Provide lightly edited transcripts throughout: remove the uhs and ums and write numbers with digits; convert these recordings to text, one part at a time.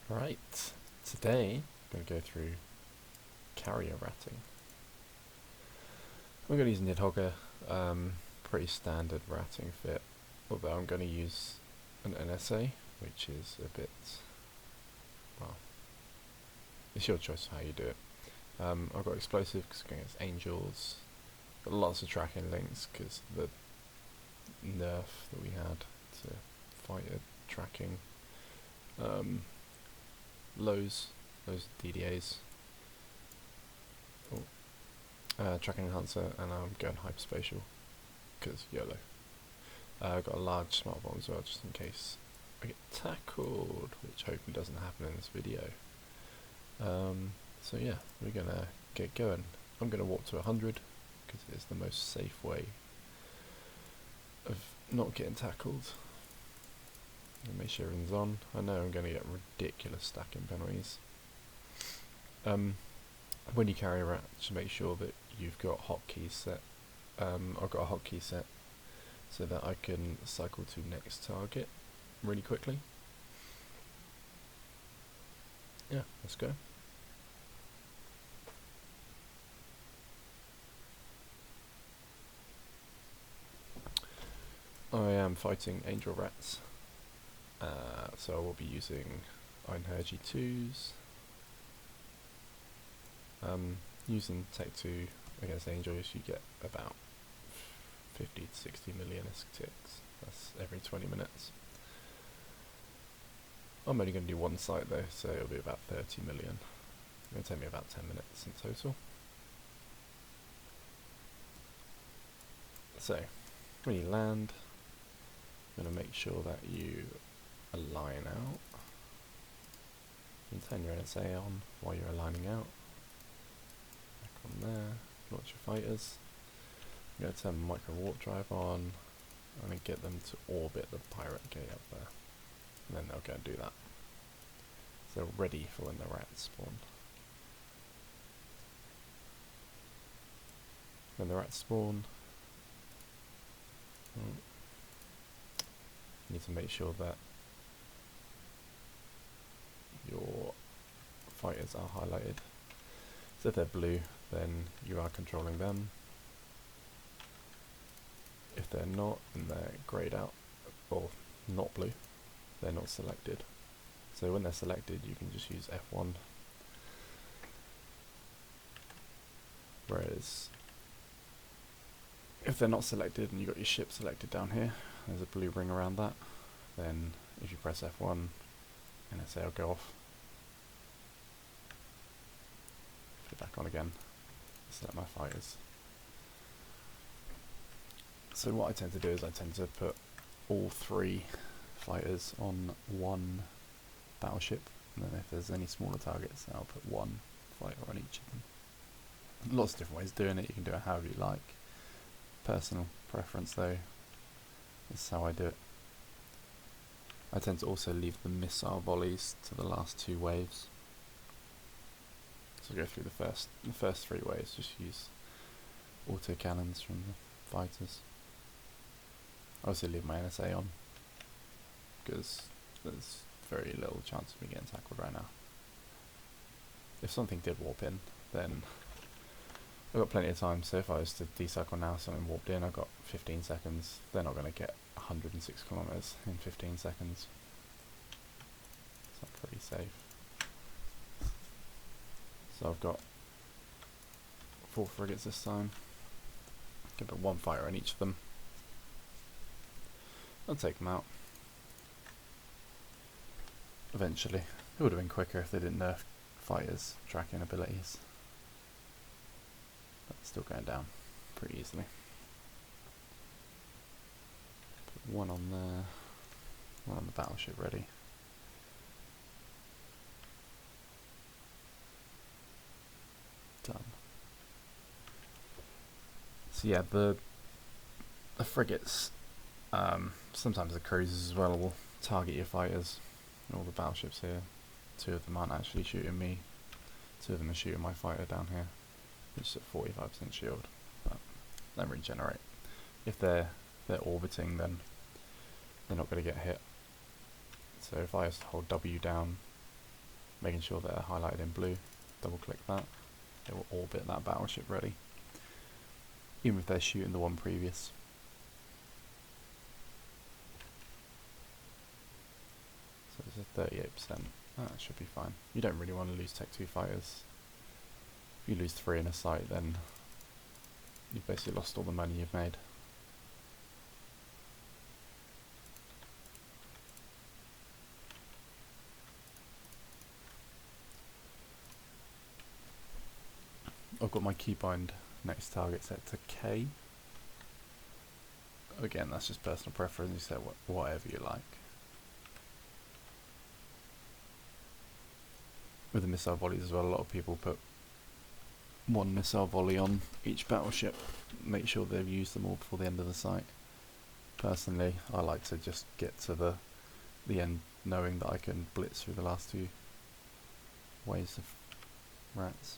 Right, today I'm going to go through carrier ratting. I'm going to use Nidhogger, pretty standard ratting fit, although I'm going to use an NSA, which is a bit, well, it's your choice of how you do it. I've got explosive because I'm going against angels, got lots of tracking links because the nerf that we had to fighter tracking, lows DDAs, tracking enhancer, and I'm going hyperspatial because YOLO. I've got a large smart bomb as well, just in case I get tackled, which hopefully doesn't happen in this video. So yeah, we're gonna get going. I'm gonna walk to 100 because it is the most safe way of not getting tackled. Make sure everything's on. I know I'm gonna get ridiculous stacking penalties. When you carry a rat, just make sure that you've got hotkeys set. I've got a hotkey set so that I can cycle to next target really quickly. Yeah, let's go. I am fighting angel rats, so I will be using Einherji 2s. Using Tech 2 against angels, you get about 50 to 60 million ISK ticks. That's every 20 minutes. I'm only going to do one site though, so it'll be about 30 million. It'll take me about 10 minutes in total. So, when you land, I'm going to make sure that you align out. You can turn your NSA on while you're aligning out. Back on there, launch your fighters. I'm going to turn the micro warp drive on and then get them to orbit the pirate gate up there. And then they'll go and do that. So they're ready for when the rats spawn. When the rats spawn, you need to make sure that your fighters are highlighted. So if they're blue, then you are controlling them. If they're not, and they're greyed out, or not blue, they're not selected. So when they're selected, you can just use F1. Whereas, if they're not selected and you've got your ship selected down here, there's a blue ring around that, then if you press F1, NSA will go off. Put it back on again, select my fighters. So what I tend to do is I tend to put all 3 fighters on one battleship, and then if there's any smaller targets, I'll put 1 fighter on each of them. Lots of different ways of doing it, you can do it however you like. Personal preference though, is how I do it. I tend to also leave the missile volleys to the last 2 waves. So go through the first 3 waves, just use auto cannons from the fighters. I also leave my NSA on, because there's very little chance of me getting tackled right now. If something did warp in, then I've got plenty of time, so if I was to decycle now, something warped in, I've got 15 seconds. They're not going to get 106 kilometers in 15 seconds. So I'm pretty safe. So I've got 4 frigates this time. Give it 1 fighter on each of them. I'll take them out. Eventually. It would have been quicker if they didn't nerf fighters' tracking abilities. But it's still going down pretty easily. Put 1 on there. 1 on the battleship ready. Done. So yeah, the frigates, sometimes the cruisers as well will target your fighters. All the battleships here, 2 of them aren't actually shooting me, 2 of them are shooting my fighter down here, which is at 45% shield, but they regenerate. If they're orbiting, then they're not going to get hit. So if I just hold W down making sure they're highlighted in blue. Double click that. It will orbit that battleship ready, even if they're shooting the one previous. So it's a 38%. That should be fine. You don't really want to lose Tech 2 fighters. If you lose 3 in a site, then you've basically lost all the money you've made. I've got my keybind next target set to K. Again, that's just personal preference. You set whatever you like. With the missile volleys as well, a lot of people put one missile volley on each battleship. Make sure they've used them all before the end of the sight. Personally, I like to just get to the end knowing that I can blitz through the last 2 waves of rats.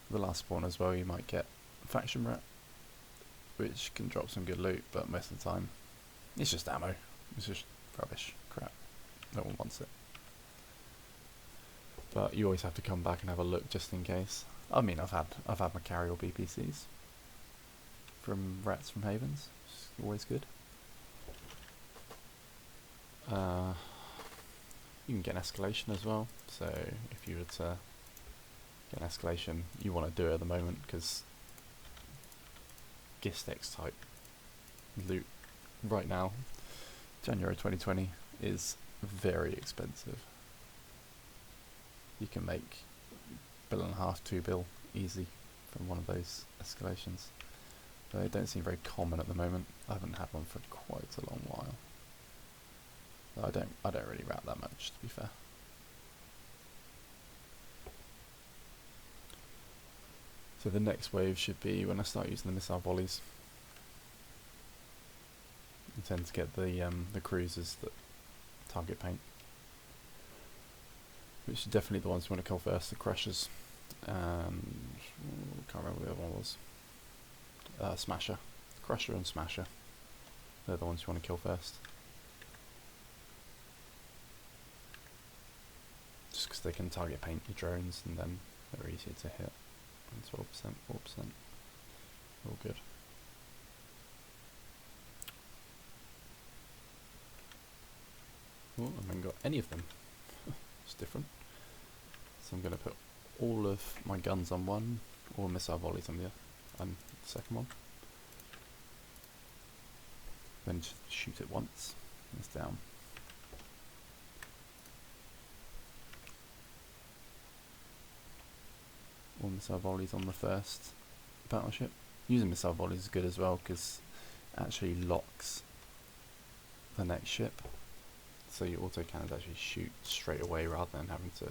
The last spawn as well, you might get faction rat, which can drop some good loot, but most of the time it's just ammo. It's just rubbish crap. No one wants it. But you always have to come back and have a look just in case. I mean, I've had my carry or BPCs from rats from Havens. It's always good. You can get an escalation as well. So if you were to get an escalation, you want to do it at the moment because Gistex type loot right now, January 2020, is very expensive. You can make $1.5 bill, $2 bill easy from one of those escalations. But they don't seem very common at the moment. I haven't had one for quite a long while. I don't really rat that much, to be fair. So the next wave should be when I start using the missile volleys. You tend to get the cruisers that target paint, which are definitely the ones you want to kill first. The crushers, can't remember what the other one was. Smasher, crusher and smasher. They're the ones you want to kill first. Just because they can target paint your drones and then they're easier to hit. 12%, 4%, all good. Oh, I haven't got any of them. It's different. So I'm going to put all of my guns on one, all missile volleys on the second one. Then just shoot it once. It's down. All missile volleys on the first battleship. Using missile volleys is good as well because it actually locks the next ship. So your autocannons actually shoot straight away rather than having to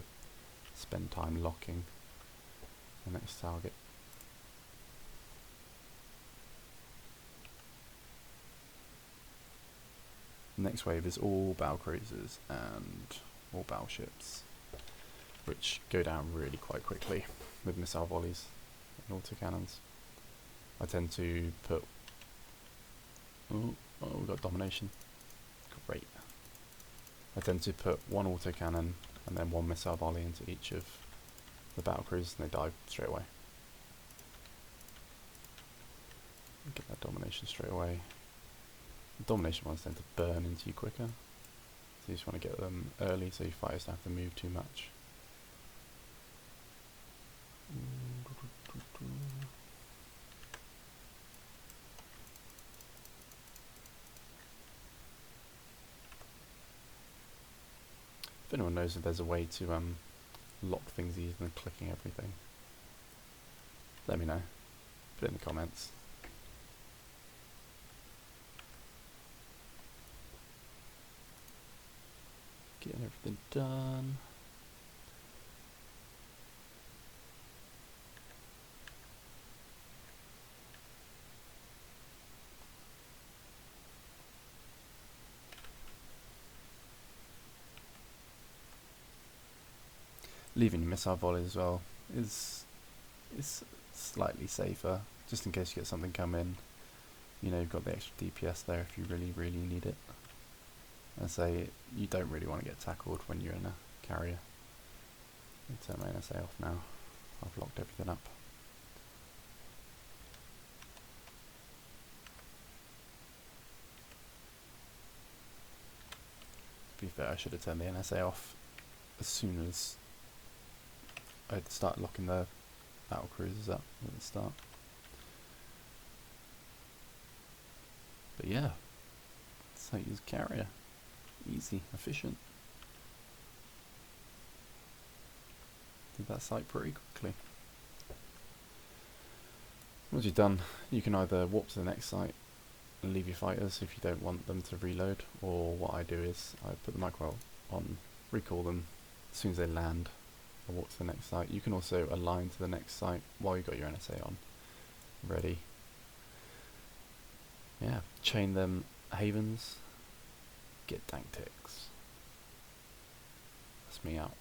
spend time locking the next target. The next wave is all battle cruisers and all battleships, which go down really quite quickly with missile volleys and autocannons. I tend to put... Oh, we've got domination. Great. I tend to put one autocannon and then one missile volley into each of the battle cruisers and they die straight away. Get that domination straight away. The domination ones tend to burn into you quicker, so you just want to get them early so your fighters don't have to move too much. If anyone knows if there's a way to lock things easier than clicking everything, let me know. Put it in the comments. Getting everything done. Leaving your missile volley as well is slightly safer, just in case you get something come in. you know, you've got the extra DPS there if you really, really need it. And say you don't really want to get tackled when you're in a carrier. I'll turn my NSA off now. I've locked everything up. To be fair, I should have turned the NSA off as soon as I'd start locking the battle cruisers up at the start. But yeah, that's how you use carrier. Easy, efficient. Did that site pretty quickly. Once you're done, you can either warp to the next site and leave your fighters if you don't want them to reload, or what I do is I put the micro on, recall them as soon as they land, and walk to the next site. You can also align to the next site while you've got your NSA on, ready. Yeah, chain them havens, get dank ticks. That's me out.